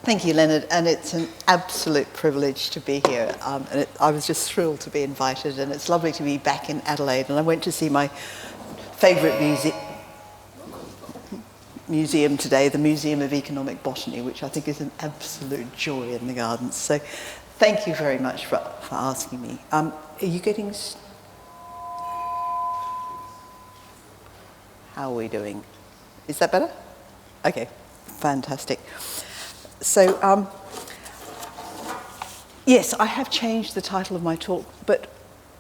Thank you, Leonard, and it's an absolute privilege to be here. I was just thrilled to be invited, and it's lovely to be back in Adelaide. And I went to see my favourite museum today, the Museum of Economic Botany, which I think is an absolute joy in the gardens. So thank you very much for asking me. Are you getting... How are we doing? Is that better? Okay, fantastic. So, yes, I have changed the title of my talk, but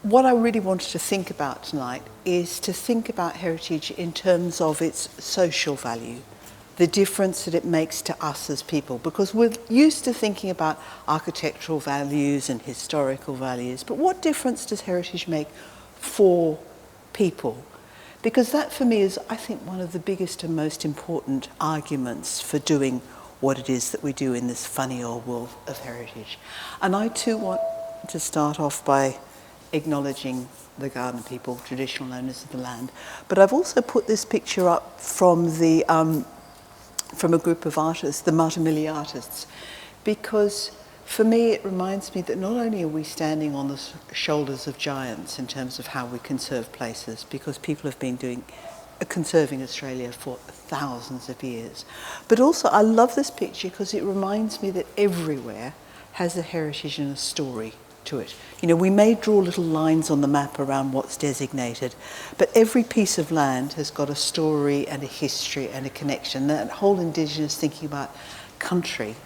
what I really wanted to think about tonight is to think about heritage in terms of its social value, the difference that it makes to us as people, because we're used to thinking about architectural values and historical values, but what difference does heritage make for people? Because that, for me, is, I think, one of the biggest and most important arguments for doing what it is that we do in this funny old world of heritage. And I too want to start off by acknowledging the garden people, traditional owners of the land. But I've also put this picture up from a group of artists, the Matamili artists, because for me it reminds me that not only are we standing on the shoulders of giants in terms of how we conserve places, because people have been conserving Australia for thousands of years. But also I love this picture because it reminds me that everywhere has a heritage and a story to it. You know, we may draw little lines on the map around what's designated, but every piece of land has got a story and a history and a connection. That whole Indigenous thinking about country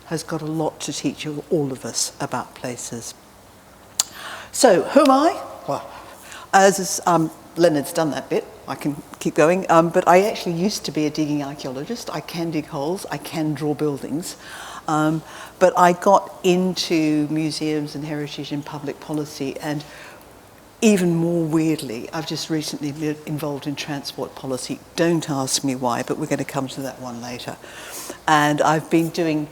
has got a lot to teach all of us about places. So, who am I? Well, as Leonard's done that bit, I can keep going, but I actually used to be a digging archaeologist. I can dig holes, I can draw buildings, but I got into museums and heritage and public policy, and even more weirdly, I've just recently been involved in transport policy. Don't ask me why, but we're going to come to that one later. And I've been doing,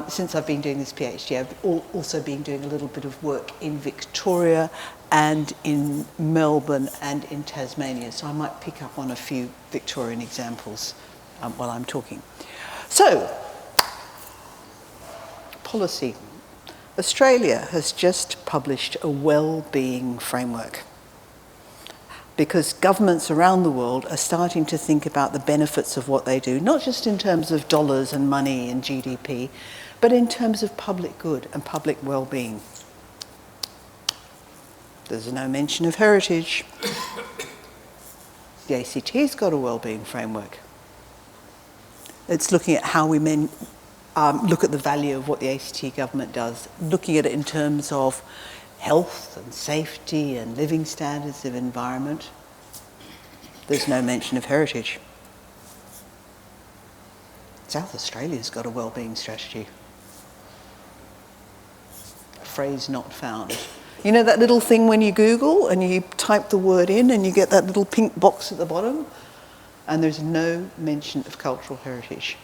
since I've been doing this PhD, I've also been doing a little bit of work in Victoria and in Melbourne and in Tasmania. So I might pick up on a few Victorian examples while I'm talking. So, policy. Australia has just published a well-being framework because governments around the world are starting to think about the benefits of what they do, not just in terms of dollars and money and GDP, but in terms of public good and public well-being. There's no mention of heritage. The ACT's got a well-being framework. It's looking at how we look at the value of what the ACT government does, looking at it in terms of health and safety and living standards of environment. There's no mention of heritage. South Australia's got a well-being strategy. A phrase not found. You know that little thing when you Google and you type the word in and you get that little pink box at the bottom? And there's no mention of cultural heritage.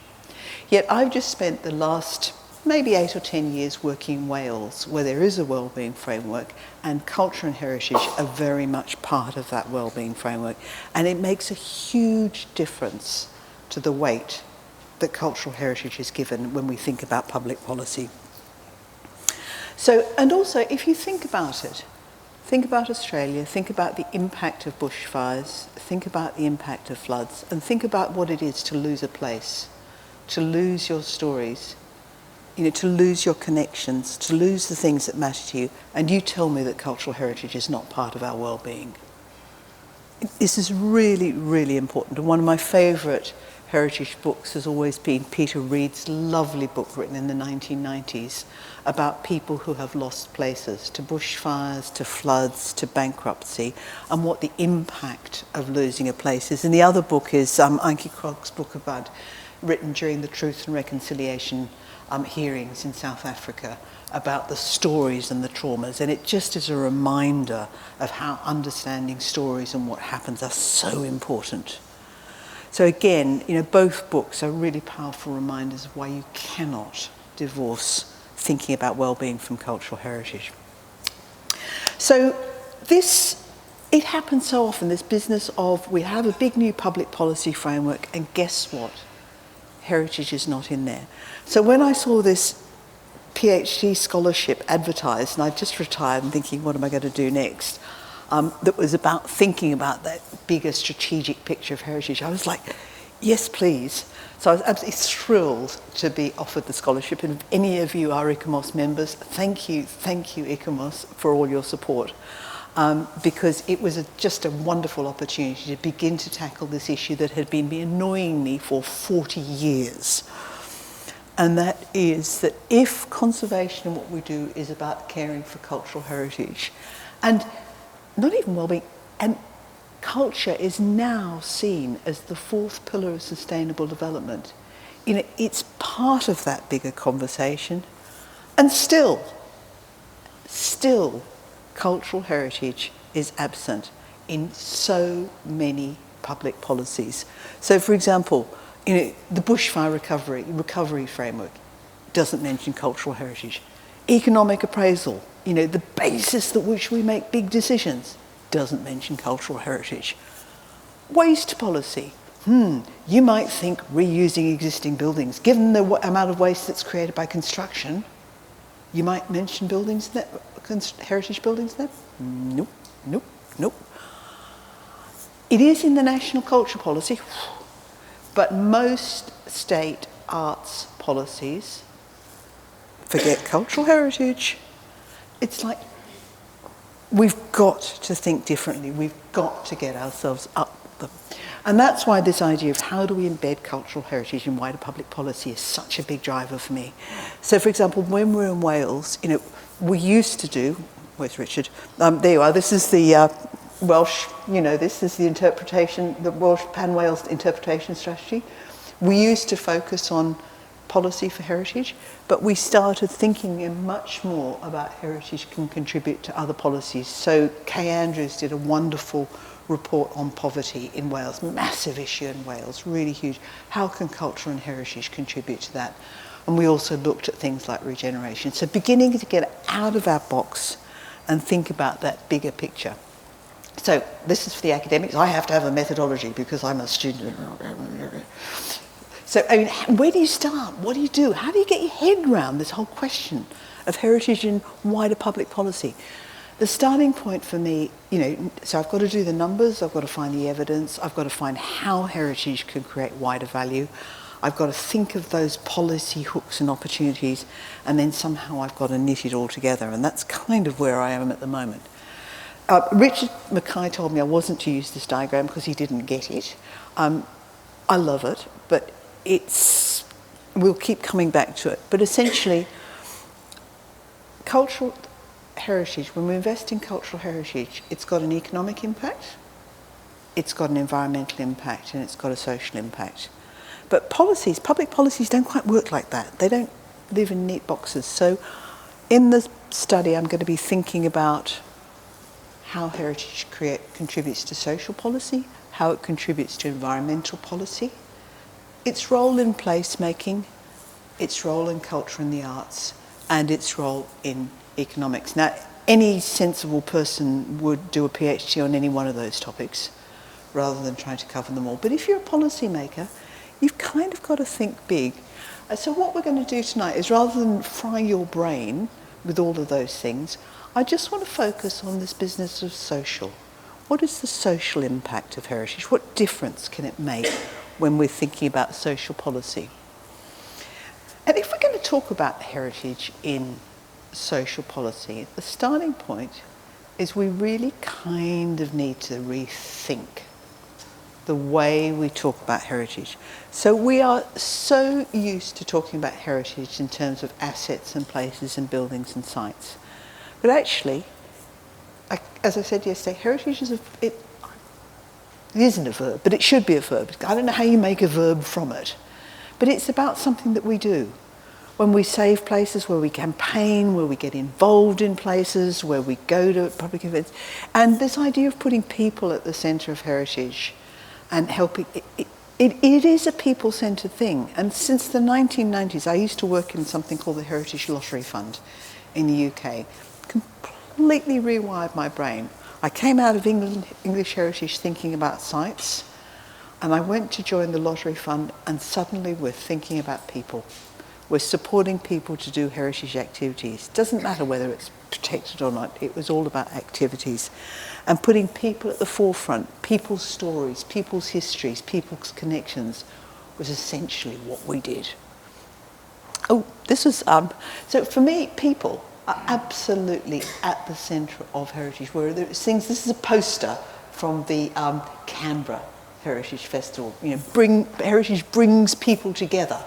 Yet I've just spent the last maybe 8 or 10 years working in Wales, where there is a wellbeing framework, and culture and heritage are very much part of that wellbeing framework. And it makes a huge difference to the weight that cultural heritage is given when we think about public policy. So, and also, if you think about it, think about Australia, think about the impact of bushfires, think about the impact of floods, and think about what it is to lose a place, to lose your stories, you know, to lose your connections, to lose the things that matter to you, and you tell me that cultural heritage is not part of our well-being. This is really, really important. And one of my favourite heritage books has always been Peter Reid's lovely book written in the 1990s about people who have lost places to bushfires, to floods, to bankruptcy, and what the impact of losing a place is. And the other book is Ankie Krog's book written during the Truth and Reconciliation hearings in South Africa about the stories and the traumas. And it just is a reminder of how understanding stories and what happens are so important. So again, you know, both books are really powerful reminders of why you cannot divorce thinking about well-being from cultural heritage. So it happens so often, this business of we have a big new public policy framework, and guess what? heritage is not in there. So when I saw this PhD scholarship advertised, and I just retired and thinking, what am I going to do next? That was about thinking about that bigger strategic picture of heritage. I was like, yes, please. So I was absolutely thrilled to be offered the scholarship. And if any of you are ICOMOS members, thank you, ICOMOS, for all your support. Because it was just a wonderful opportunity to begin to tackle this issue that had been annoying me for 40 years. And that is that if conservation and what we do is about caring for cultural heritage, and not even well-being, and culture is now seen as the fourth pillar of sustainable development. You know, it's part of that bigger conversation. And still, cultural heritage is absent in so many public policies. So, for example, you know, the bushfire recovery framework doesn't mention cultural heritage. Economic appraisal, you know, the basis on which we make big decisions, doesn't mention cultural heritage. Waste policy. You might think reusing existing buildings, given the amount of waste that's created by construction, you might mention buildings that heritage buildings there? Nope. It is in the national culture policy, but most state arts policies forget cultural heritage. It's like, we've got to think differently. We've got to get ourselves up them. And that's why this idea of how do we embed cultural heritage in wider public policy is such a big driver for me. So, for example, when we're in Wales, you know, we used to do, where's Richard? There you are, this is the Welsh, you know, this is the interpretation, the Welsh Pan-Wales interpretation strategy. We used to focus on policy for heritage, but we started thinking much more about heritage can contribute to other policies. So Kay Andrews did a wonderful report on poverty in Wales, massive issue in Wales, really huge. How can culture and heritage contribute to that? And we also looked at things like regeneration. So beginning to get out of our box and think about that bigger picture. So this is for the academics. I have to have a methodology because I'm a student. So, I mean, where do you start? What do you do? How do you get your head around this whole question of heritage in wider public policy? The starting point for me, you know, so I've got to do the numbers, I've got to find the evidence, I've got to find how heritage can create wider value. I've got to think of those policy hooks and opportunities, and then somehow I've got to knit it all together. And that's kind of where I am at the moment. Richard Mackay told me I wasn't to use this diagram because he didn't get it. I love it, but we'll keep coming back to it. But essentially, cultural heritage, when we invest in cultural heritage, it's got an economic impact, it's got an environmental impact, and it's got a social impact. But policies, public policies don't quite work like that. They don't live in neat boxes. So in the study, I'm going to be thinking about how heritage contributes to social policy, how it contributes to environmental policy, its role in placemaking, its role in culture and the arts, and its role in economics. Now, any sensible person would do a PhD on any one of those topics rather than trying to cover them all. But if you're a policymaker, you've kind of got to think big. So what we're going to do tonight is, rather than fry your brain with all of those things, I just want to focus on this business of social. What is the social impact of heritage? What difference can it make when we're thinking about social policy? And if we're going to talk about heritage in social policy, the starting point is we really kind of need to rethink the way we talk about heritage. So we are so used to talking about heritage in terms of assets and places and buildings and sites. But actually, as I said yesterday, heritage is it isn't a verb, but it should be a verb. I don't know how you make a verb from it. But it's about something that we do. When we save places, where we campaign, where we get involved in places, where we go to public events. And this idea of putting people at the centre of heritage and helping, it is a people-centred thing. And since the 1990s, I used to work in something called the Heritage Lottery Fund in the UK. Completely rewired my brain. I came out of English heritage thinking about sites. And I went to join the lottery fund, and suddenly we're thinking about people. We're supporting people to do heritage activities. Doesn't matter whether it's protected or not, it was all about activities. And putting people at the forefront, people's stories, people's histories, people's connections was essentially what we did. Oh, this was, so for me, people are absolutely at the centre of heritage. Where there's things, this is a poster from the Canberra Heritage Festival. You know, heritage brings people together.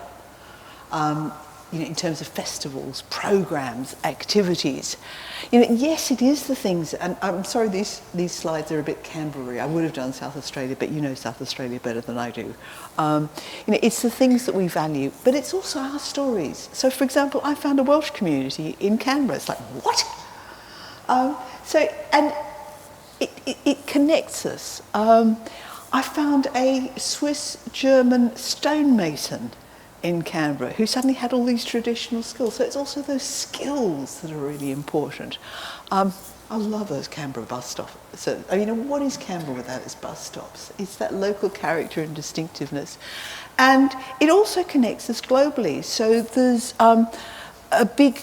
You know, in terms of festivals, programs, activities. You know, yes, it is the things, and I'm sorry these slides are a bit Canberra-y. I would have done South Australia, but you know South Australia better than I do. You know, it's the things that we value, but it's also our stories. So, for example, I found a Welsh community in Canberra. It's like, what? And it connects us. I found a Swiss-German stonemason in Canberra who suddenly had all these traditional skills. So it's also those skills that are really important. I love those Canberra bus stops. So, you know, what is Canberra without its bus stops? It's that local character and distinctiveness. And it also connects us globally. So there's a big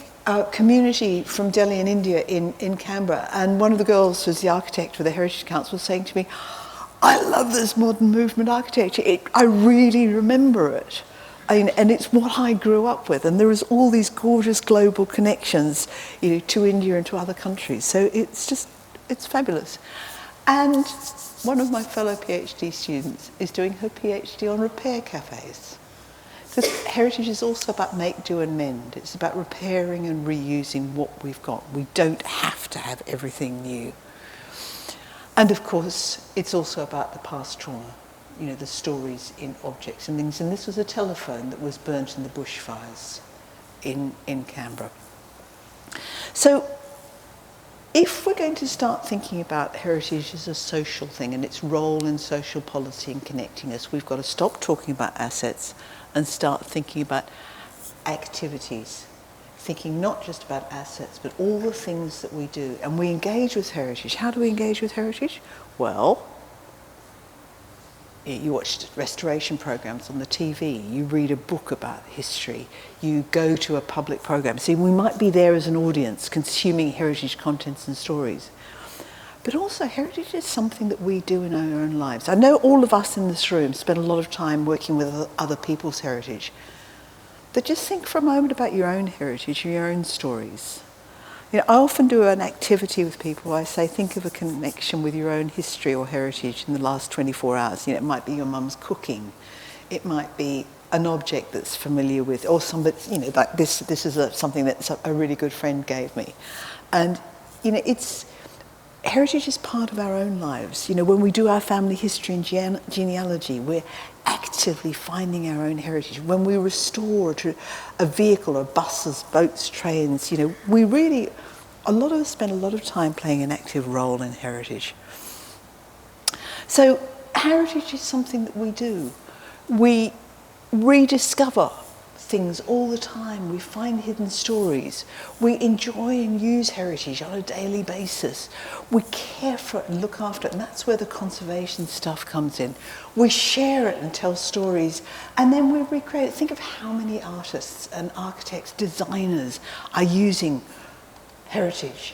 community from Delhi in India in Canberra, and one of the girls who's the architect for the Heritage Council was saying to me, I love this modern movement architecture. I really remember it. And it's what I grew up with, and there is all these gorgeous global connections, you know, to India and to other countries. So it's fabulous. And one of my fellow PhD students is doing her PhD on repair cafes. Because heritage is also about make, do and mend. It's about repairing and reusing what we've got. We don't have to have everything new. And of course, it's also about the past trauma. You know, the stories in objects and things. And this was a telephone that was burnt in the bushfires in Canberra. So if we're going to start thinking about heritage as a social thing and its role in social policy and connecting us, we've got to stop talking about assets and start thinking about activities. Thinking not just about assets, but all the things that we do. And we engage with heritage. How do we engage with heritage? Well, you watch restoration programs on the TV, you read a book about history, you go to a public program. See, we might be there as an audience consuming heritage contents and stories. But also, heritage is something that we do in our own lives. I know all of us in this room spend a lot of time working with other people's heritage. But just think for a moment about your own heritage, your own stories. You know, I often do an activity with people. I say, think of a connection with your own history or heritage in the last 24 hours. You know, it might be your mum's cooking. It might be an object that's familiar with, or somebody, you know, like this is something that a really good friend gave me. And, you know, heritage is part of our own lives. You know, when we do our family history and genealogy, we're actively finding our own heritage. When we restore a vehicle or buses, boats, trains, you know, a lot of us spend a lot of time playing an active role in heritage. So heritage is something that we do. We rediscover things all the time. We find hidden stories. We enjoy and use heritage on a daily basis. We care for it and look after it, and that's where the conservation stuff comes in. We share it and tell stories, and then we recreate it. Think of how many artists and architects, designers are using heritage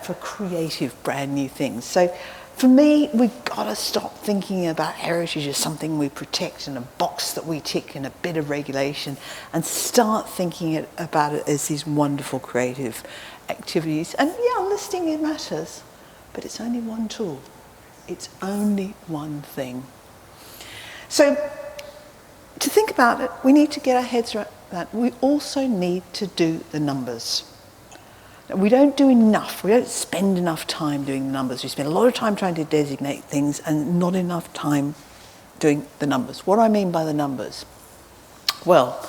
for creative, brand new things. So for me, we've got to stop thinking about heritage as something we protect in a box that we tick in a bit of regulation, and start thinking about it as these wonderful creative activities. And yeah, listing it matters, but it's only one tool. It's only one thing. So to think about it, we need to get our heads around that. We also need to do the numbers. We don't do enough. We don't spend enough time doing the numbers. We spend a lot of time trying to designate things and not enough time doing the numbers. What do I mean by the numbers? Well,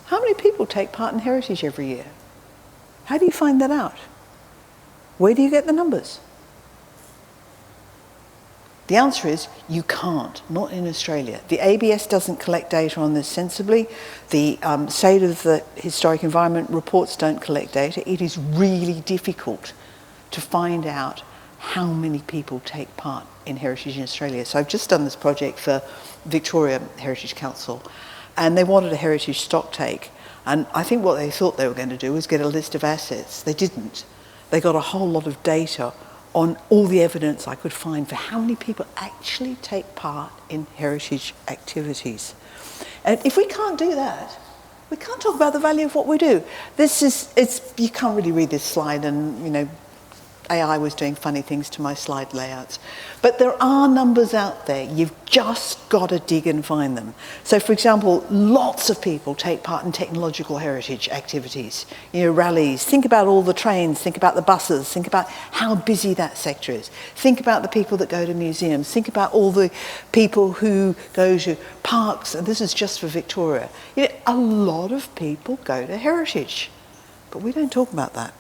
how many people take part in heritage every year? How do you find that out? Where do you get the numbers? The answer is you can't, not in Australia. The ABS doesn't collect data on this sensibly. The State of the Historic Environment reports don't collect data. It is really difficult to find out how many people take part in heritage in Australia. So I've just done this project for Victoria Heritage Council, and they wanted a heritage stocktake. And I think what they thought they were going to do was get a list of assets. They didn't. They got a whole lot of data on all the evidence I could find for how many people actually take part in heritage activities. And if we can't do that, we can't talk about the value of what we do. You can't really read this slide, and AI was doing funny things to my slide layouts. But there are numbers out there. You've just got to dig and find them. So, for example, lots of people take part in technological heritage activities, rallies. Think about all the trains, think about the buses, think about how busy that sector is. Think about the people that go to museums, think about all the people who go to parks, and this is just for Victoria. A lot of people go to heritage, but we don't talk about that.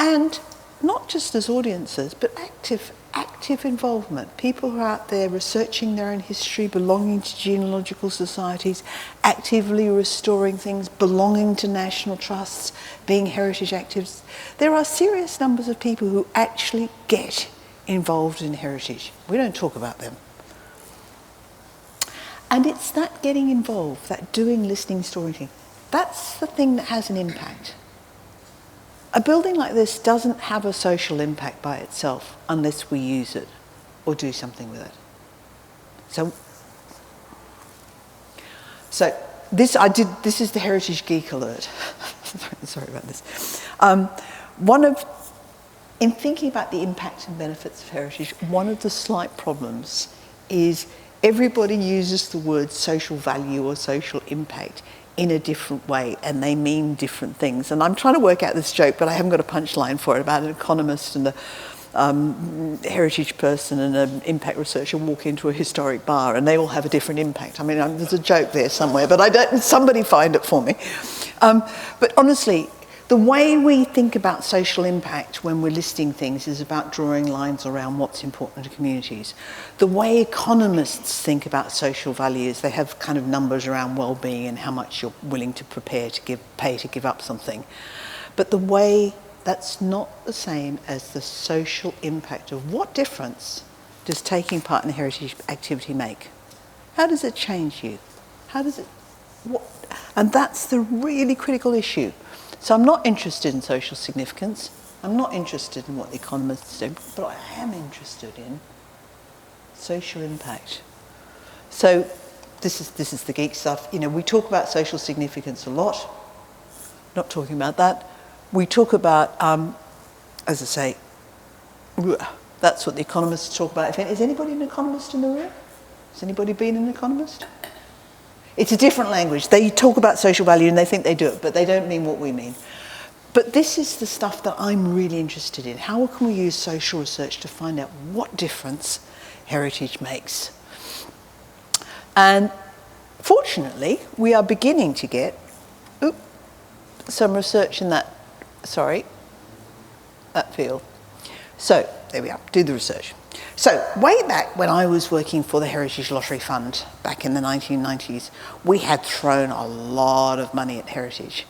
And not just as audiences, but active involvement. People who are out there researching their own history, belonging to genealogical societies, actively restoring things, belonging to national trusts, being heritage activists. There are serious numbers of people who actually get involved in heritage. We don't talk about them. And it's that getting involved, that doing, listening, storytelling, that's the thing that has an impact. A building like this doesn't have a social impact by itself unless we use it or do something with it. So this is the Heritage Geek Alert. Sorry about this. In thinking about the impact and benefits of heritage, one of the slight problems is everybody uses the word social value or social impact in a different way, and they mean different things. And I'm trying to work out this joke, but I haven't got a punchline for it, about an economist and a heritage person and an impact researcher walk into a historic bar, and they all have a different impact. I mean, there's a joke there somewhere, but somebody find it for me. But honestly, the way we think about social impact when we're listing things is about drawing lines around what's important to communities. The way economists think about social values, they have kind of numbers around well-being and how much you're willing to pay to give up something. But the way that's not the same as the social impact of what difference does taking part in a heritage activity make? How does it change you? And that's the really critical issue. So I'm not interested in social significance. I'm not interested in what the economists do, but I am interested in social impact. So this is the geek stuff. We talk about social significance a lot. Not talking about that. We talk about, as I say, that's what the economists talk about. Is anybody an economist in the room? Has anybody been an economist? It's a different language. They talk about social value and they think they do it, but they don't mean what we mean. But this is the stuff that I'm really interested in. How can we use social research to find out what difference heritage makes? And fortunately, we are beginning to get some research in that field. So there we are, do the research. So way back when I was working for the Heritage Lottery Fund back in the 1990s, we had thrown a lot of money at heritage.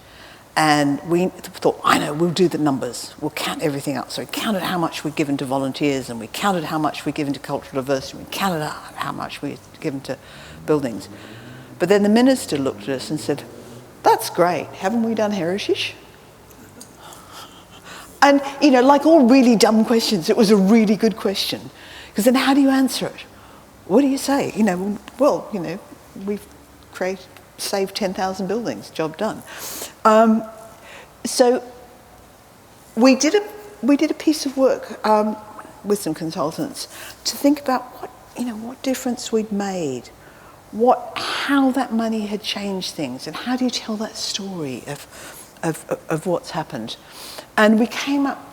And we thought, we'll do the numbers. We'll count everything up. So we counted how much we'd given to volunteers, and we counted how much we'd given to cultural diversity, we counted how much we'd given to buildings. But then the minister looked at us and said, that's great, haven't we done heritage? And, like all really dumb questions, it was a really good question. Because then how do you answer it? What do you say? We've saved 10,000 buildings, job done. So we did a piece of work with some consultants to think about what difference we'd made, how that money had changed things, and how do you tell that story of what's happened. And we came up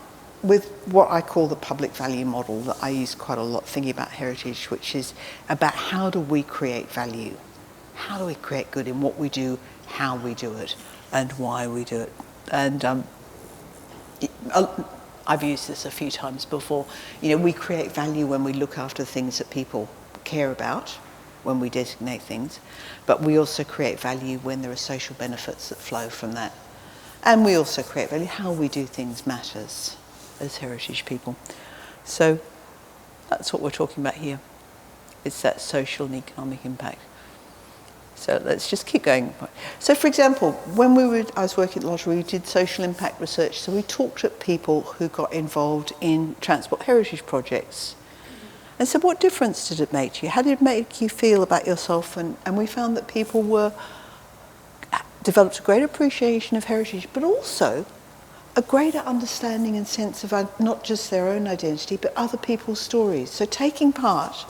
with what I call the public value model that I use quite a lot thinking about heritage, which is about how do we create value? How do we create good in what we do, how we do it, and why we do it? And I've used this a few times before. We create value when we look after things that people care about, when we designate things, but we also create value when there are social benefits that flow from that. And we also create value. How we do things matters. as heritage people. So that's what we're talking about here. It's that social and economic impact. So let's just keep going. So for example, when I was working at Lottery, we did social impact research. So we talked to people who got involved in transport heritage projects. And so what difference did it make to you? How did it make you feel about yourself? And we found that people developed a great appreciation of heritage, but also a greater understanding and sense of not just their own identity, but other people's stories. So taking part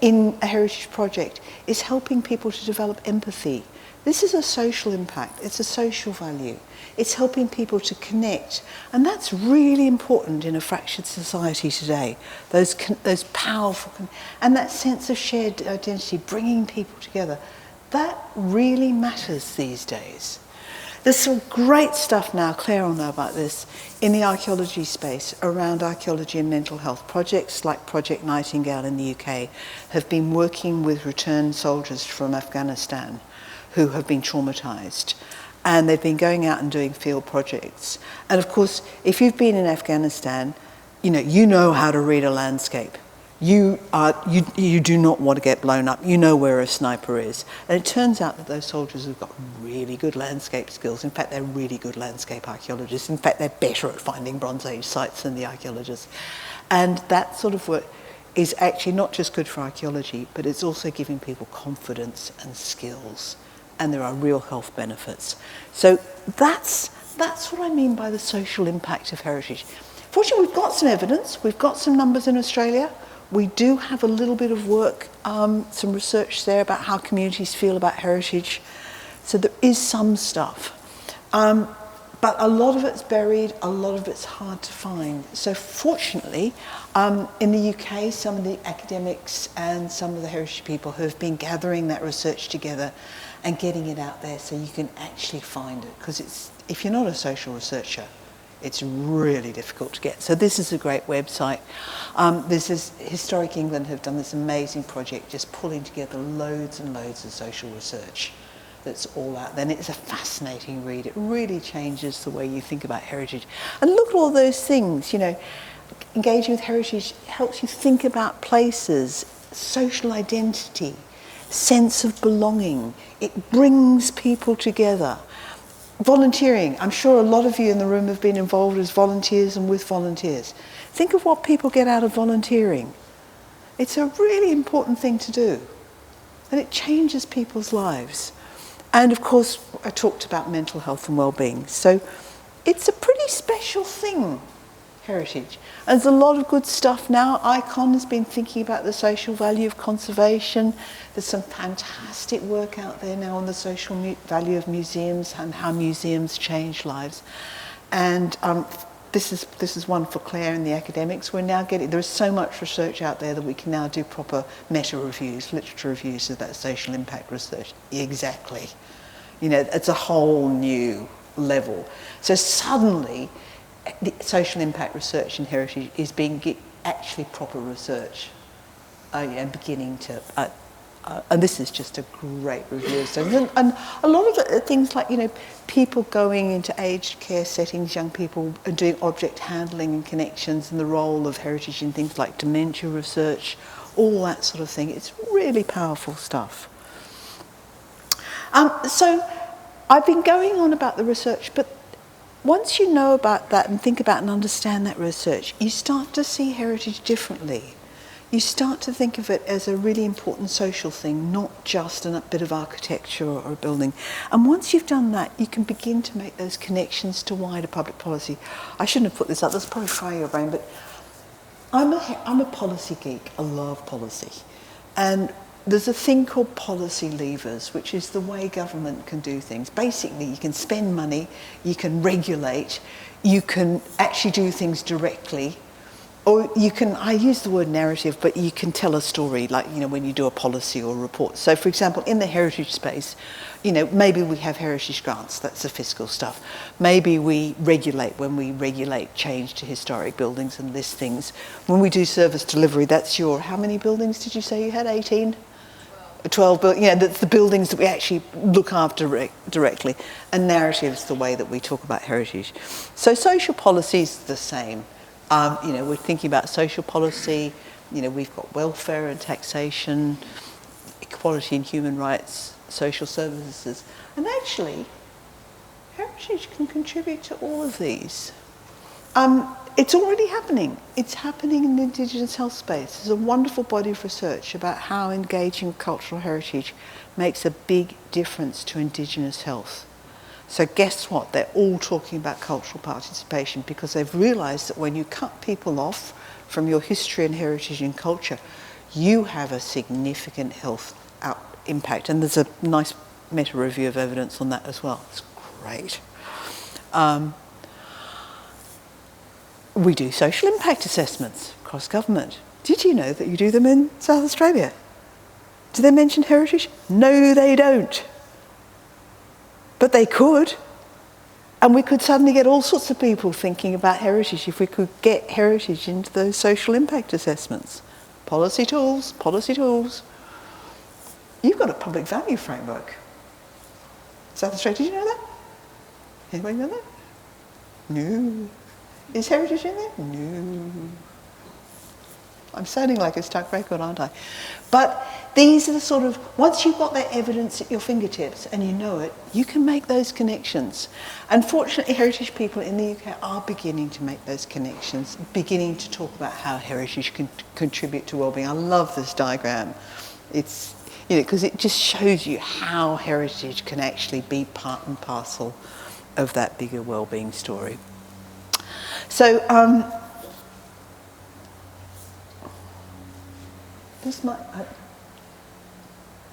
in a heritage project is helping people to develop empathy. This is a social impact. It's a social value. It's helping people to connect. And that's really important in a fractured society today. Those powerful, and that sense of shared identity, bringing people together, that really matters these days. There's some great stuff now, Claire will know about this, in the archaeology space around archaeology and mental health. Projects like Project Nightingale in the UK have been working with returned soldiers from Afghanistan who have been traumatised. And they've been going out and doing field projects. And of course, if you've been in Afghanistan, you know how to read a landscape. You do not want to get blown up. You know where a sniper is. And it turns out that those soldiers have got really good landscape skills. In fact, they're really good landscape archaeologists. In fact, they're better at finding Bronze Age sites than the archaeologists. And that sort of work is actually not just good for archaeology, but it's also giving people confidence and skills. And there are real health benefits. So that's what I mean by the social impact of heritage. Fortunately, we've got some evidence. We've got some numbers in Australia. We do have a little bit of work, some research there about how communities feel about heritage. So there is some stuff. But a lot of it's buried, a lot of it's hard to find. So fortunately, in the UK, some of the academics and some of the heritage people have been gathering that research together and getting it out there so you can actually find it. Because if you're not a social researcher, it's really difficult to get. So this is a great website. Historic England have done this amazing project just pulling together loads and loads of social research that's all out there. And it's a fascinating read. It really changes the way you think about heritage. And look at all those things, engaging with heritage helps you think about places, social identity, sense of belonging. It brings people together. Volunteering. I'm sure a lot of you in the room have been involved as volunteers and with volunteers. Think of what people get out of volunteering. It's a really important thing to do. And it changes people's lives. And of course, I talked about mental health and well-being. So it's a pretty special thing, heritage. And there's a lot of good stuff now. ICON has been thinking about the social value of conservation. There's some fantastic work out there now on the social value of museums and how museums change lives. And this is one for Claire and the academics. There is so much research out there that we can now do proper meta-reviews, literature reviews of that social impact research. Exactly. It's a whole new level. So suddenly, the social impact research in heritage is being actually proper research and beginning to... and this is just a great review. And a lot of it, things like, people going into aged care settings, young people doing object handling and connections and the role of heritage in things like dementia research, all that sort of thing. It's really powerful stuff. So I've been going on about the research, but once you know about that and think about and understand that research, you start to see heritage differently. You start to think of it as a really important social thing, not just a bit of architecture or a building. And once you've done that, you can begin to make those connections to wider public policy. I shouldn't have put this up, that's probably frying your brain, but I'm a policy geek. I love policy. And there's a thing called policy levers, which is the way government can do things. Basically, you can spend money, you can regulate, you can actually do things directly, or you can, I use the word narrative, but you can tell a story, like, when you do a policy or a report. So, for example, in the heritage space, maybe we have heritage grants, that's the fiscal stuff. Maybe we regulate when we regulate change to historic buildings and list things. When we do service delivery, that's how many buildings did you say you had, 18? that's the buildings that we actually look after directly. And narrative is the way that we talk about heritage. So social policy is the same. We're thinking about social policy. We've got welfare and taxation, equality and human rights, social services. And actually, heritage can contribute to all of these. It's already happening. It's happening in the Indigenous health space. There's a wonderful body of research about how engaging with cultural heritage makes a big difference to Indigenous health. So guess what? They're all talking about cultural participation because they've realised that when you cut people off from your history and heritage and culture, you have a significant health impact. And there's a nice meta-review of evidence on that as well. It's great. We do social impact assessments across government. Did you know that you do them in South Australia? Do they mention heritage? No, they don't. But they could. And we could suddenly get all sorts of people thinking about heritage if we could get heritage into those social impact assessments. Policy tools, policy tools. You've got a public value framework. South Australia, did you know that? Anybody know that? No. Is heritage in there? No. I'm sounding like a stuck record, aren't I? But these are the sort of, once you've got that evidence at your fingertips and you know it, you can make those connections. Unfortunately, heritage people in the UK are beginning to make those connections, beginning to talk about how heritage can contribute to wellbeing. I love this diagram. It's, because it just shows you how heritage can actually be part and parcel of that bigger wellbeing story. So, this might, I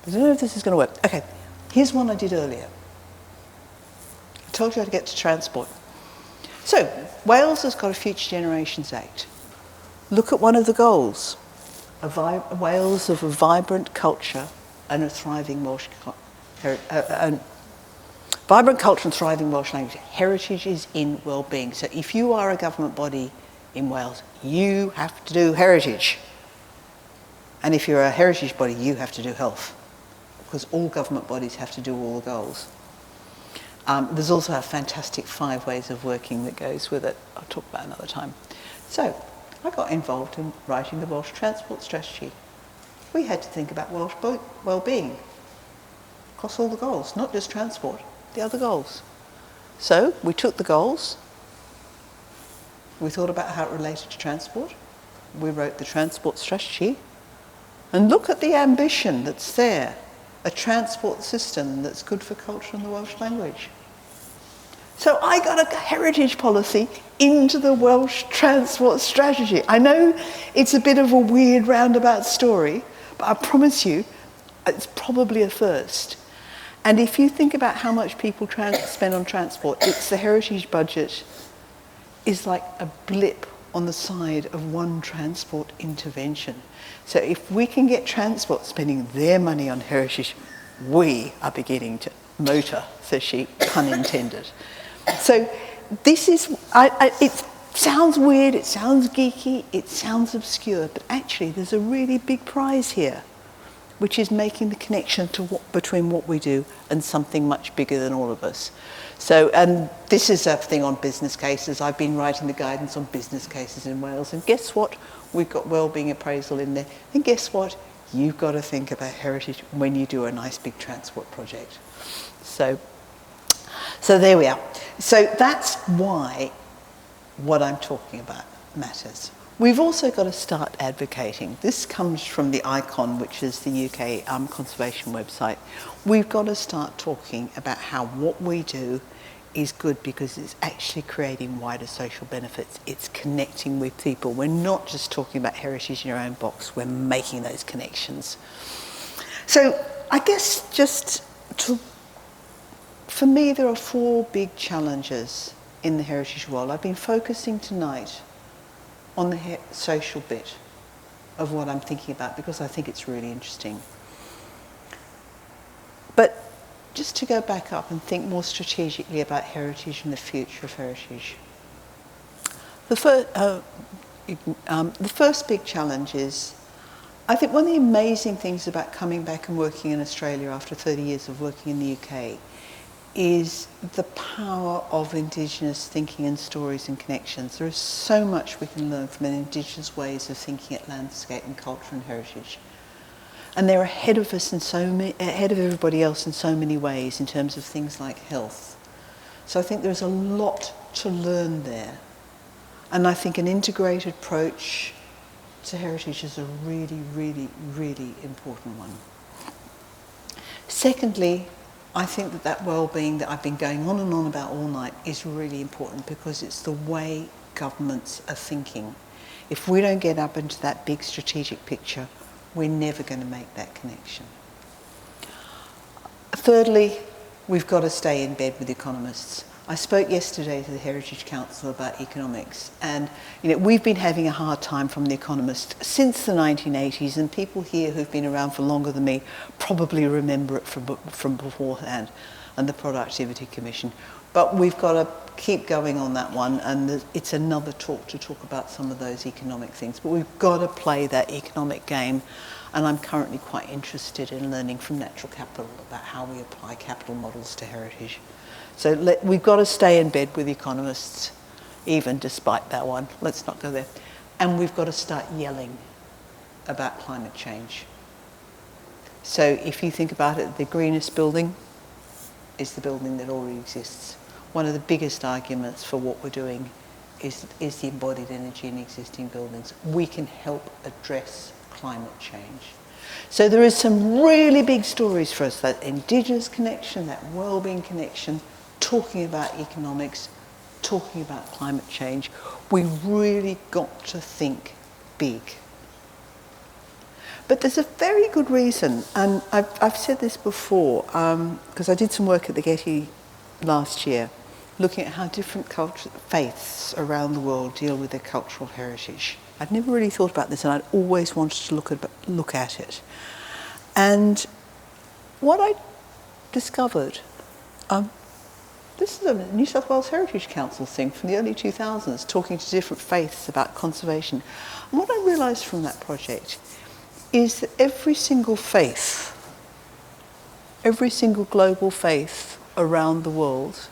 don't know if this is going to work. Okay, here's one I did earlier. I told you how to get to transport. So, Wales has got a Future Generations Act. Look at one of the goals. Wales of a vibrant culture and a thriving Welsh vibrant culture and thriving Welsh language. Heritage is in wellbeing. So if you are a government body in Wales, you have to do heritage. And if you're a heritage body, you have to do health. Because all government bodies have to do all the goals. There's also a fantastic 5 ways of working that goes with it. I'll talk about another time. So I got involved in writing the Welsh Transport Strategy. We had to think about Welsh wellbeing across all the goals, not just transport, the other goals. So we took the goals, we thought about how it related to transport, we wrote the transport strategy, and look at the ambition that's there, a transport system that's good for culture and the Welsh language. So I got a heritage policy into the Welsh transport strategy. I know it's a bit of a weird roundabout story, but I promise you, it's probably a first. And if you think about how much people spend on transport, it's the heritage budget is like a blip on the side of one transport intervention. So if we can get transport spending their money on heritage, we are beginning to motor, says she, pun intended. So this is, it sounds weird, it sounds geeky, it sounds obscure, but actually there's a really big prize here, which is making the connection between what we do and something much bigger than all of us. So, and this is a thing on business cases. I've been writing the guidance on business cases in Wales, and guess what? We've got wellbeing appraisal in there. And guess what? You've got to think about heritage when you do a nice big transport project. So there we are. So that's why what I'm talking about matters. We've also got to start advocating. This comes from the ICON, which is the UK conservation website. We've got to start talking about how what we do is good because it's actually creating wider social benefits. It's connecting with people. We're not just talking about heritage in your own box, we're making those connections. So I guess for me, there are 4 big challenges in the heritage world. I've been focusing tonight on the social bit of what I'm thinking about because I think it's really interesting. But just to go back up and think more strategically about heritage and the future of heritage. The first big challenge is I think one of the amazing things about coming back and working in Australia after 30 years of working in the UK is the power of Indigenous thinking and stories and connections. There is so much we can learn from Indigenous ways of thinking at landscape and culture and heritage. And they're ahead of us ahead of everybody else in so many ways in terms of things like health. So I think there's a lot to learn there. And I think an integrated approach to heritage is a really, really, really important one. Secondly, I think that well-being that I've been going on and on about all night is really important because it's the way governments are thinking. If we don't get up into that big strategic picture, we're never going to make that connection. Thirdly, we've got to stay in bed with economists. I spoke yesterday to the Heritage Council about economics, and we've been having a hard time from the economists since the 1980s, and people here who've been around for longer than me probably remember it from beforehand, and the Productivity Commission. But we've got to keep going on that one, and it's another talk to talk about some of those economic things. But we've got to play that economic game, and I'm currently quite interested in learning from natural capital about how we apply capital models to heritage. So we've got to stay in bed with economists, even despite that one. Let's not go there. And we've got to start yelling about climate change. So if you think about it, the greenest building is the building that already exists. One of the biggest arguments for what we're doing is the embodied energy in existing buildings. We can help address climate change. So there is some really big stories for us, that Indigenous connection, that well-being connection, talking about economics, talking about climate change. We've really got to think big. But there's a very good reason, and I've said this before, because I did some work at the Getty last year, looking at how different faiths around the world deal with their cultural heritage. I'd never really thought about this, and I'd always wanted to look at it. And what I discovered, this is a New South Wales Heritage Council thing from the early 2000s, talking to different faiths about conservation. And what I realised from that project is that every single faith, every single global faith around the world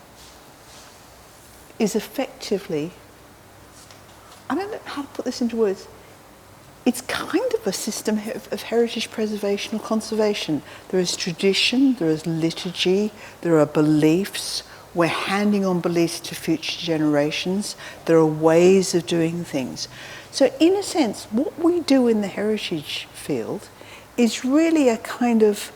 is effectively, I don't know how to put this into words, it's kind of a system of heritage preservation or conservation. There is tradition, there is liturgy, there are beliefs. We're handing on beliefs to future generations. There are ways of doing things. So in a sense, what we do in the heritage field is really a kind of,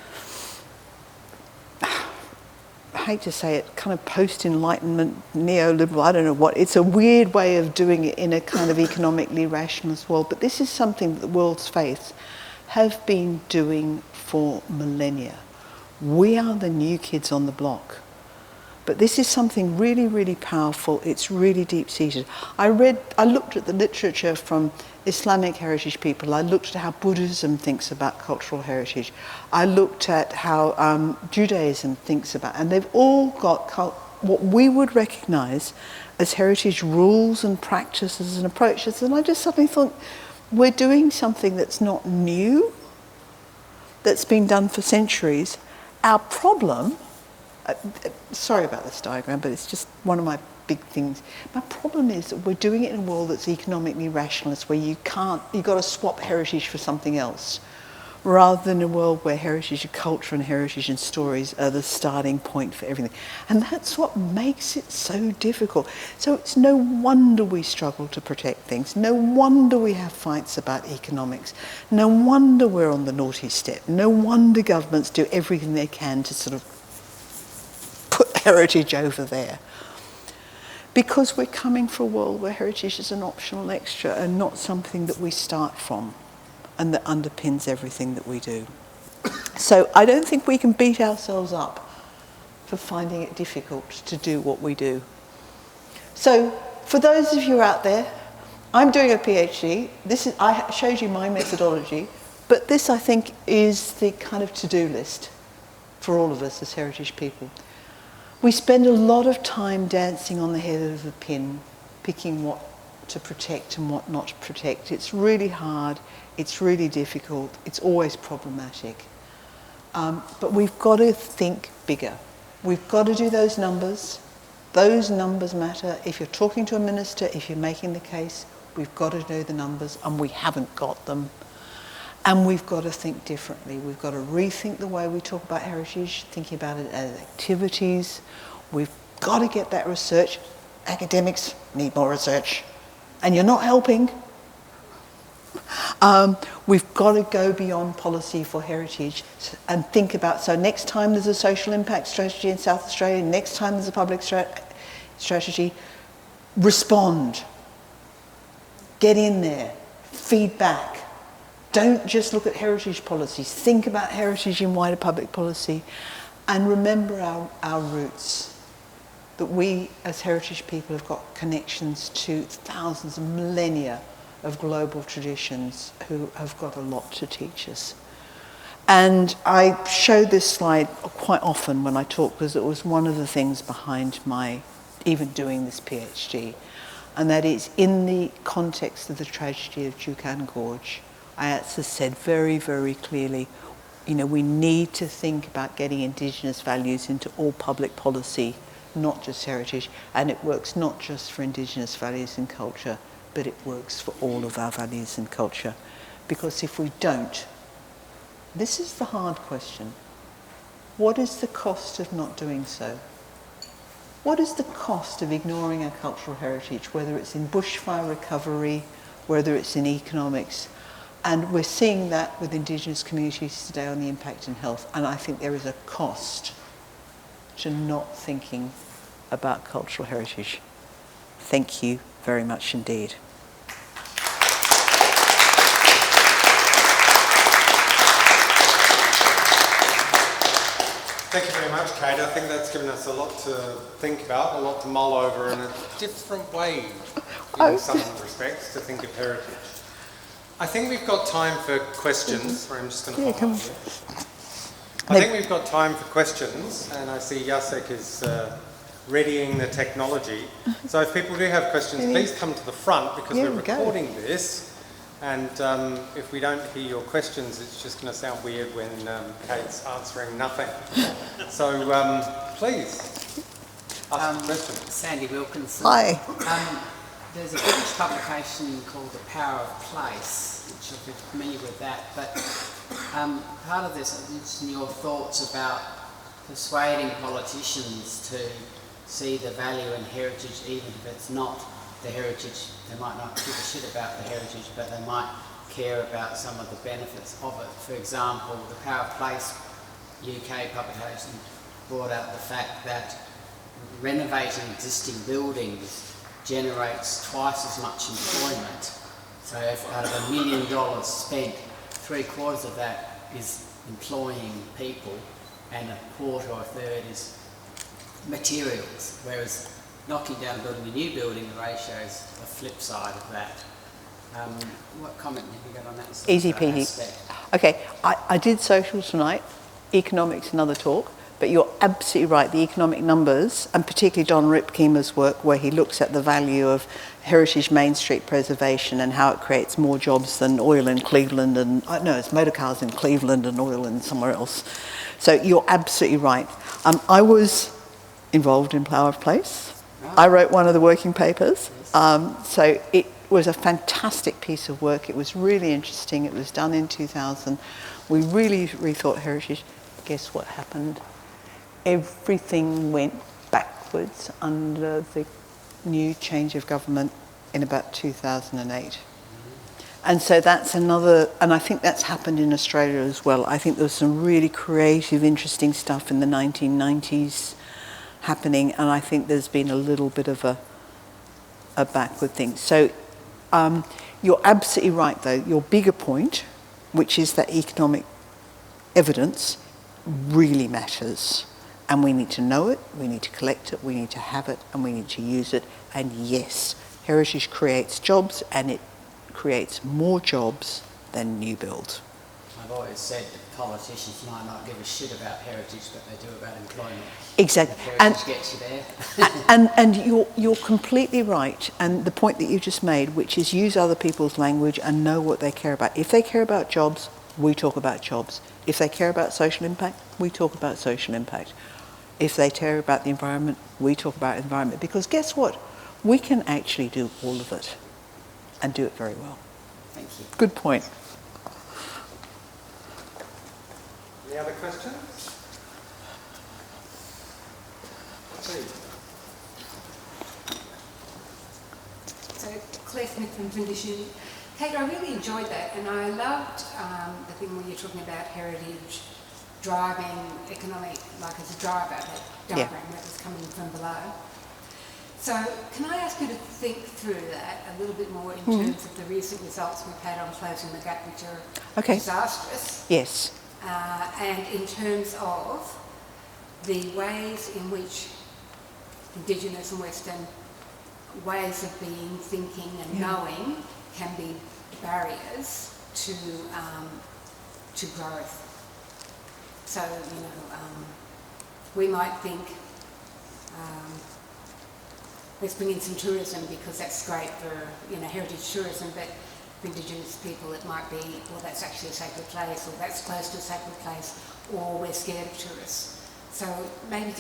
I hate to say it, kind of post-enlightenment, neoliberal, I don't know what, it's a weird way of doing it in a kind of economically rationalist world, but this is something that the world's faiths have been doing for millennia. We are the new kids on the block. But this is something really, really powerful. It's really deep-seated. I looked at the literature from Islamic heritage people. I looked at how Buddhism thinks about cultural heritage. I looked at how Judaism thinks about, and they've all got what we would recognise as heritage rules and practices and approaches. And I just suddenly thought, we're doing something that's not new, that's been done for centuries. Our problem, sorry about this diagram, but it's just one of my big things. My problem is that we're doing it in a world that's economically rationalist, where you've got to swap heritage for something else, rather than a world where heritage and culture and heritage and stories are the starting point for everything. And that's what makes it so difficult. So it's no wonder we struggle to protect things. No wonder we have fights about economics. No wonder we're on the naughty step. No wonder governments do everything they can to sort of put heritage over there. Because we're coming from a world where heritage is an optional extra and not something that we start from and that underpins everything that we do. So I don't think we can beat ourselves up for finding it difficult to do what we do. So for those of you out there, I'm doing a PhD. I showed you my methodology, but this I think is the kind of to-do list for all of us as heritage people. We spend a lot of time dancing on the head of the pin, picking what to protect and what not to protect. It's really hard, it's really difficult, it's always problematic. But we've got to think bigger. We've got to do those numbers. Those numbers matter. If you're talking to a minister, if you're making the case, we've got to know the numbers, and we haven't got them. And we've got to think differently. We've got to rethink the way we talk about heritage, thinking about it as activities. We've got to get that research. Academics need more research. And you're not helping. We've got to go beyond policy for heritage and think about, so next time there's a social impact strategy in South Australia, next time there's a public strategy, respond. Get in there. Feedback. Don't just look at heritage policies. Think about heritage in wider public policy. And remember our roots. That we, as heritage people, have got connections to thousands of millennia of global traditions who have got a lot to teach us. And I show this slide quite often when I talk, because it was one of the things behind my even doing this PhD. And that is, in the context of the tragedy of Juukan Gorge, I actually said very, very clearly, we need to think about getting Indigenous values into all public policy, not just heritage. And it works not just for Indigenous values and culture, but it works for all of our values and culture. Because if we don't, this is the hard question. What is the cost of not doing so? What is the cost of ignoring our cultural heritage, whether it's in bushfire recovery, whether it's in economics? And we're seeing that with Indigenous communities today on the impact in health. And I think there is a cost to not thinking about cultural heritage. Thank you very much indeed. Thank you very much, Kate. I think that's given us a lot to think about, a lot to mull over, and a different way, in some respects, to think of heritage. I think we've got time for questions. Sorry, I'm just going to hop up here. I think we've got time for questions, and I see Jacek is readying the technology. So if people do have questions, please come to the front, because we're recording this. And if we don't hear your questions, it's just going to sound weird when Kate's answering nothing. So please, ask a question. Sandy Wilkinson. Hi. There's a British publication called The Power of Place, which I'm familiar with that, but part of this, I'm interested in your thoughts about persuading politicians to see the value in heritage, even if it's not the heritage. They might not give a shit about the heritage, but they might care about some of the benefits of it. For example, the Power of Place UK publication brought out the fact that renovating existing buildings generates twice as much employment. So if out of $1 million spent, 3/4 of that is employing people, and 1/4 or 1/3 is materials, whereas knocking down building a new building, the ratio is the flip side of that. What comment have you got on that? Easy peasy. Okay, I did social tonight, economics another talk, but you're absolutely right, the economic numbers, and particularly Don Ripkemer's work, where he looks at the value of heritage Main Street preservation and how it creates more jobs than oil in Cleveland, and no, it's motor cars in Cleveland and oil in somewhere else. So you're absolutely right. I was involved in Power of Place. I wrote one of the working papers, so it was a fantastic piece of work. It was really interesting. It was done in 2000. We really rethought heritage. Guess what happened? Everything went backwards under the new change of government in about 2008. And so that's another, and I think that's happened in Australia as well. I think there was some really creative, interesting stuff in the 1990s happening, and I think there's been a little bit of a backward thing. So you're absolutely right, though. Your bigger point, which is that economic evidence, really matters. And we need to know it, we need to collect it, we need to have it, and we need to use it. And yes, heritage creates jobs, and it creates more jobs than new build. I've always said that politicians might not give a shit about heritage, but they do about employment. Exactly. Heritage gets you there. And you're completely right. And the point that you just made, which is use other people's language and know what they care about. If they care about jobs, we talk about jobs. If they care about social impact, we talk about social impact. If they care about the environment, we talk about environment. Because guess what? We can actually do all of it and do it very well. Thank you. Good point. Any other questions? Please. So, Claire Smith from Flinders. Kate, I really enjoyed that, and I loved the thing where you're talking about heritage driving economic, like as a driver, that diagram that was coming from below. So can I ask you to think through that a little bit more in terms of the recent results we've had on closing the gap, which are disastrous? Yes. And in terms of the ways in which Indigenous and Western ways of being, thinking and knowing can be barriers to growth. So, we might think, let's bring in some tourism because that's great for, heritage tourism, but for Indigenous people it might be, well, that's actually a sacred place, or that's close to a sacred place, or we're scared of tourists. So maybe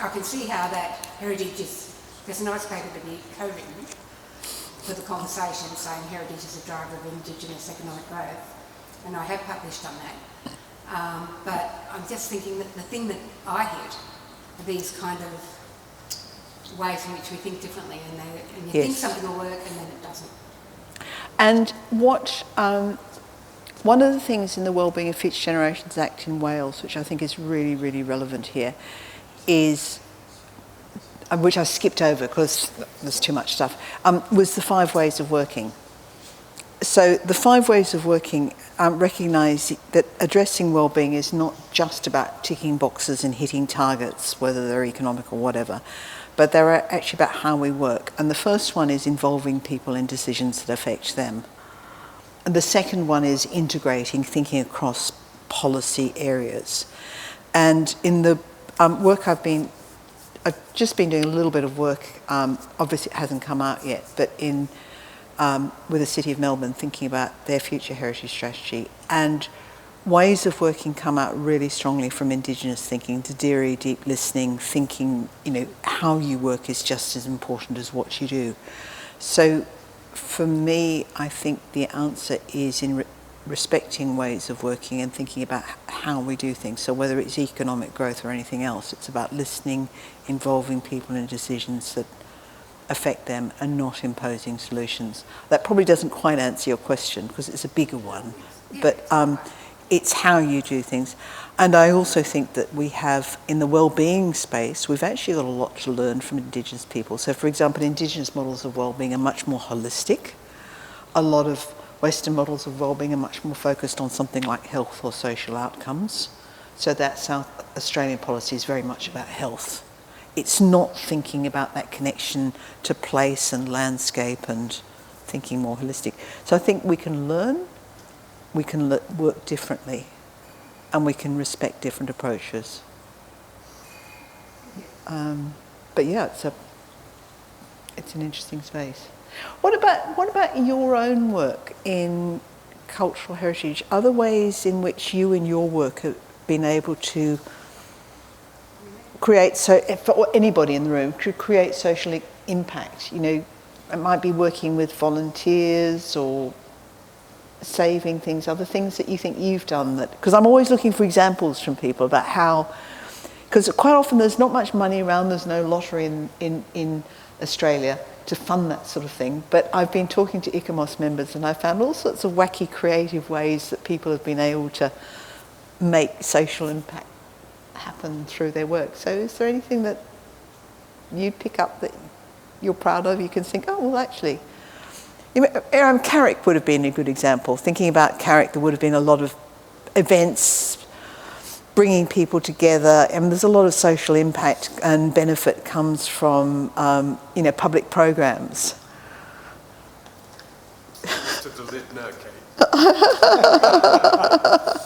I can see how that heritage there's a nice paper to be co-written for the conversation saying heritage is a driver of Indigenous economic growth, and I have published on that. But I'm just thinking that the thing that I hit are these kind of ways in which we think differently, and you think something will work and then it doesn't. And one of the things in the Wellbeing of Future Generations Act in Wales, which I think is really, really relevant here, is, which I skipped over because there's too much stuff, was the 5 ways of working. So the 5 ways of working recognise that addressing wellbeing is not just about ticking boxes and hitting targets, whether they're economic or whatever, but they're actually about how we work. And the first one is involving people in decisions that affect them. And the second one is integrating, thinking across policy areas. And in the work I've just been doing a little bit of work, obviously it hasn't come out yet, but with the City of Melbourne, thinking about their future heritage strategy. And ways of working come out really strongly from Indigenous thinking, to Diri, deep listening, thinking, how you work is just as important as what you do. So for me, I think the answer is in respecting ways of working and thinking about how we do things. So whether it's economic growth or anything else, it's about listening, involving people in decisions that affect them and not imposing solutions. That probably doesn't quite answer your question because it's a bigger one, but it's how you do things. And I also think that we have, in the wellbeing space, we've actually got a lot to learn from Indigenous people. So for example, Indigenous models of wellbeing are much more holistic. A lot of Western models of wellbeing are much more focused on something like health or social outcomes. So that South Australian policy is very much about health. It's not thinking about that connection to place and landscape and thinking more holistic. So I think we can learn, we can work differently, and we can respect different approaches. But yeah, it's an interesting space. What about your own work in cultural heritage? Other ways in which you and your work have been able to create, so for anybody in the room, to create social impact? It might be working with volunteers or saving things, other things that you think you've done that, because I'm always looking for examples from people about how, because quite often there's not much money around, there's no lottery in Australia to fund that sort of thing, but I've been talking to ICOMOS members and I found all sorts of wacky creative ways that people have been able to make social impact happen through their work. So is there anything that you pick up that you're proud of, you can think, oh well actually, Carrick would have been a good example. Thinking about Carrick, there would have been a lot of events bringing people together, and there's a lot of social impact and benefit comes from public programs. To delete no, Kate.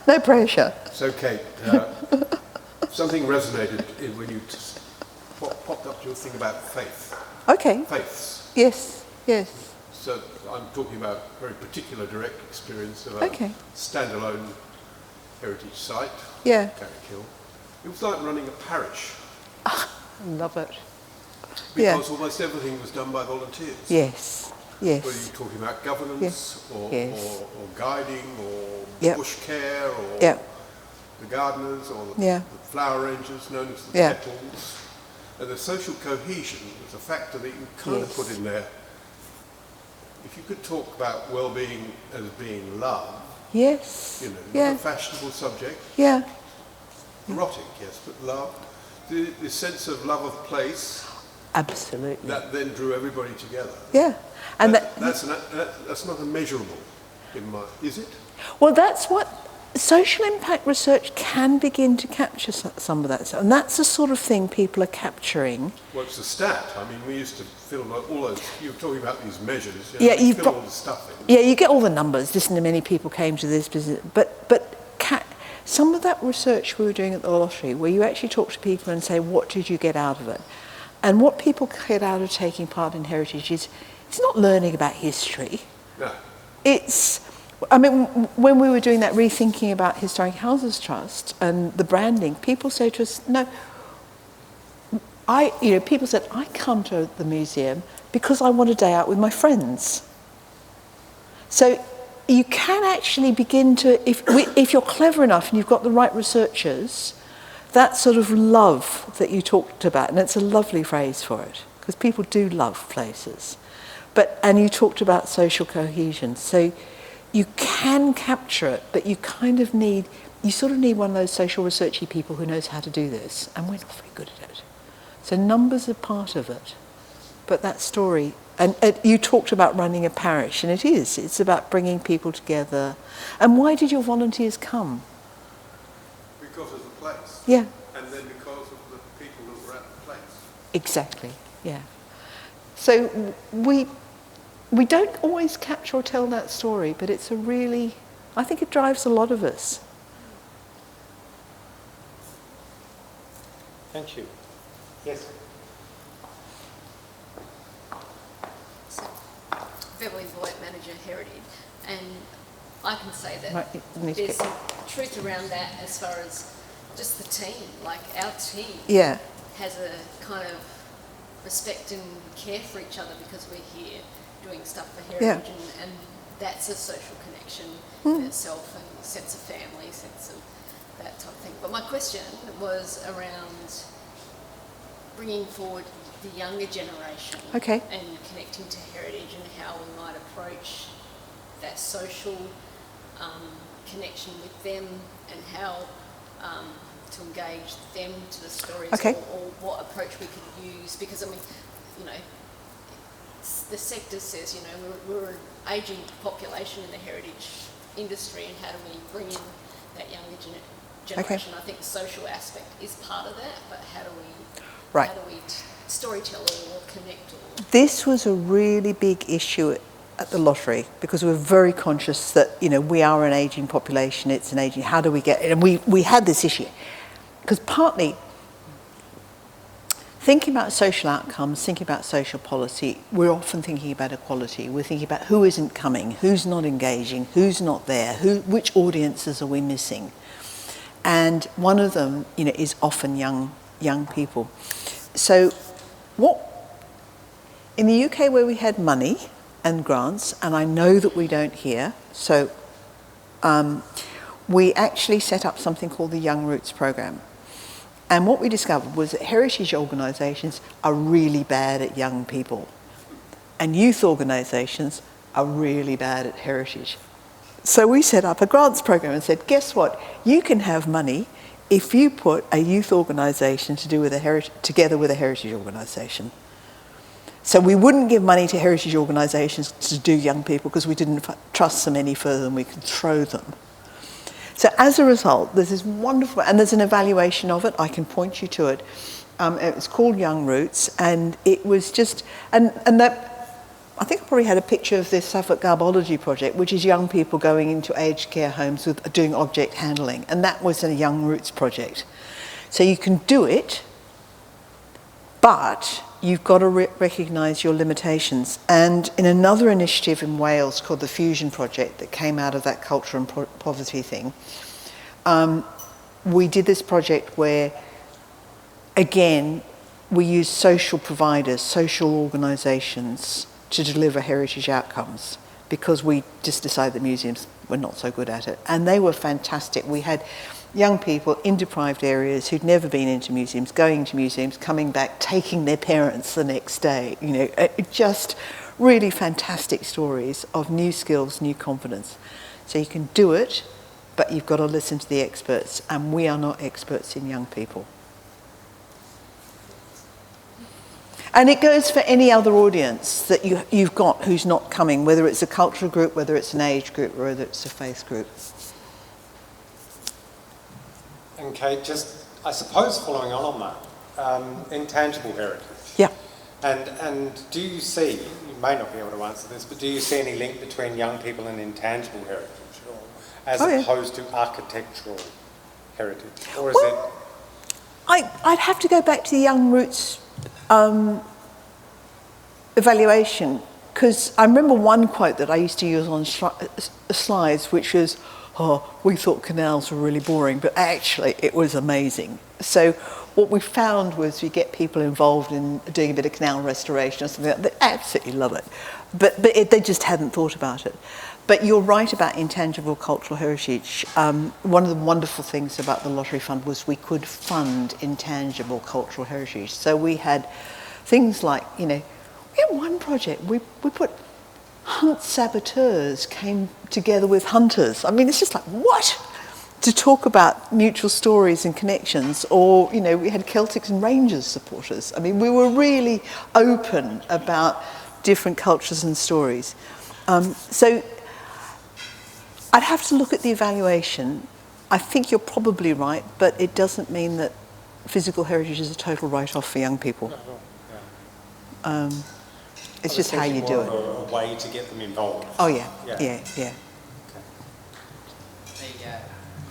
No pressure. So, Kate, something resonated when you popped up your thing about faith. Okay. Faiths. Yes, yes. So I'm talking about a very particular direct experience of a Okay. standalone heritage site, Yeah. Carrickhill. It was like running a parish Love it. because almost everything was done by volunteers. Yes, Whether you're yes. talking about governance or, Yes. or guiding or Yep. bush care or Yep. the gardeners or the, Yeah. the flower rangers known as the Yeah. petals. And the social cohesion is a factor that you kind of Yes. put in there. If you could talk about well-being as being love, Yes. you know, Yeah. not a fashionable subject, Yeah. erotic, yes, but love, the sense of love of place Absolutely. that then drew everybody together. Yeah. And That's not immeasurable in my, is it? well, that's what social impact research can begin to capture some of that. And that's the sort of thing people are capturing. Well, it's a stat. I mean, we used to fill all those, you were talking about these measures, Yeah, you you've fill got- all the stuff in. Yeah, you get all the numbers. Listen to many people came to this business, but some of that research we were doing at the lottery, where you actually talk to people and say, what did you get out of it? And what people get out of taking part in heritage is, it's not learning about history. No. It's, I mean, when we were doing that rethinking about Historic Houses Trust and the branding, people say to us, no, people said, I come to the museum because I want a day out with my friends. So you can actually begin to, if you're clever enough and you've got the right researchers, that sort of love that you talked about, and it's a lovely phrase for it, because people do love places. And you talked about social cohesion. So you can capture it, but you sort of need one of those social researchy people who knows how to do this, and we're not very good at it. So numbers are part of it. But that story, and you talked about running a parish, and it's about bringing people together. And why did your volunteers come? Because of the place. Yeah. And then because of the people that were at the place. Exactly, yeah. So we don't always capture or tell that story, but it's I think it drives a lot of us. Thank you. Yes. Beverly Voigt, Manager Heritage, and I can say that Right, you need to there's get- some truth around that as far as just the team. Like our team Yeah, has a kind of respect and care for each other because we're here doing stuff for heritage, and that's a social connection in itself, and a sense of family, sense of that type of thing. But my question was around bringing forward the younger generation Okay. and connecting to heritage and how we might approach that social connection with them, and how to engage them to the stories, Okay. or what approach we could use, because I mean, the sector says, we're an ageing population in the heritage industry, and how do we bring in that younger generation? I think the social aspect is part of that, but how do we storytell or connect? this was a really big issue at the lottery, because we're very conscious that we are an ageing population. It's an ageing. How do we get it? And we had this issue because partly thinking about social outcomes, thinking about social policy, we're often thinking about equality. We're thinking about who isn't coming, who's not engaging, who's not there, which audiences are we missing, and one of them, is often young people. So, in the UK, where we had money and grants, and I know that we don't here, so we actually set up something called the Young Roots Programme. And what we discovered was that heritage organisations are really bad at young people, and youth organisations are really bad at heritage. So we set up a grants program and said, guess what? You can have money if you put a youth organisation together with a heritage organisation. So we wouldn't give money to heritage organisations to do young people because we didn't trust them any further than we could throw them. So as a result, there's this wonderful, and there's an evaluation of it, I can point you to it. It was called Young Roots, and it was just, and that I think I probably had a picture of this Suffolk Garbology project, which is young people going into aged care homes with doing object handling, and that was a Young Roots project. So you can do it, but you've got to recognise your limitations. And in another initiative in Wales called the Fusion Project that came out of that culture and poverty thing, we did this project where, again, we used social providers, social organisations to deliver heritage outcomes, because we just decided that museums were not so good at it. And they were fantastic. We had young people in deprived areas who'd never been into museums, going to museums, coming back, taking their parents the next day. You know, just really fantastic stories of new skills, new confidence. So you can do it, but you've got to listen to the experts, and we are not experts in young people. And it goes for any other audience that you've got who's not coming, whether it's a cultural group, whether it's an age group, or whether it's a faith group. And Kate, just, I suppose following on that, intangible heritage. Yeah. And do you see, you may not be able to answer this, but do you see any link between young people and intangible heritage, or as opposed to architectural heritage? Or is it... I'd have to go back to the Young Roots evaluation, because I remember one quote that I used to use on slides, which was, we thought canals were really boring, but actually it was amazing. So what we found was we get people involved in doing a bit of canal restoration or something like that. They absolutely love it. But they just hadn't thought about it. But you're right about intangible cultural heritage. One of the wonderful things about the Lottery Fund was we could fund intangible cultural heritage. So we had things like, we had one project, we put hunt saboteurs came together with hunters. I mean, it's just like, what? To talk about mutual stories and connections, or, we had Celtics and Rangers supporters. I mean, we were really open about different cultures and stories. So I'd have to look at the evaluation. I think you're probably right, but it doesn't mean that physical heritage is a total write-off for young people. It's just how you do it. A way to get them involved. Oh, yeah. Okay. The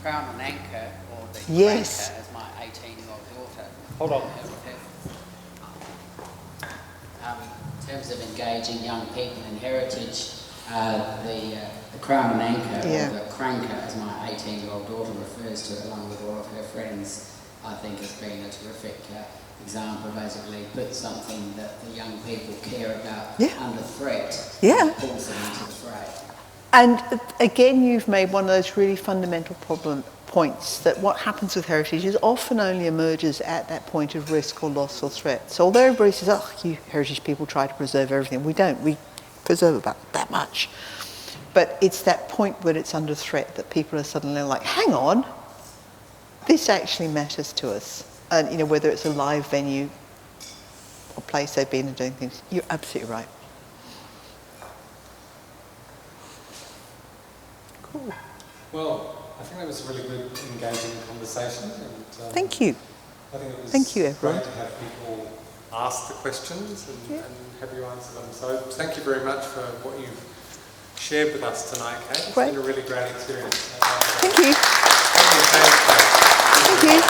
Crown and Anchor, or the Yes. Anchor, as my 18-year-old daughter. Hold on. In terms of engaging young people in heritage, the Crown and Anchor, or the Cranker, as my 18-year-old daughter refers to it, along with all of her friends, I think has been a terrific example. Basically put something that the young people care about under threat, and pulls them into the fray. And again, you've made one of those really fundamental points, that what happens with heritage is often only emerges at that point of risk or loss or threat. So although everybody says, you heritage people try to preserve everything, we don't. We preserve about that much. But it's that point when it's under threat that people are suddenly like, hang on, this actually matters to us. And whether it's a live venue or place they've been and doing things, you're absolutely right. Cool. Well, I think that was a really good, engaging conversation. And, thank you. I think it was Thank you, everyone. great to have people ask the questions and have you answer them. So thank you very much for what you've shared with us tonight, Kate. It's been a really great experience. Thank you. Thank you. Thank you.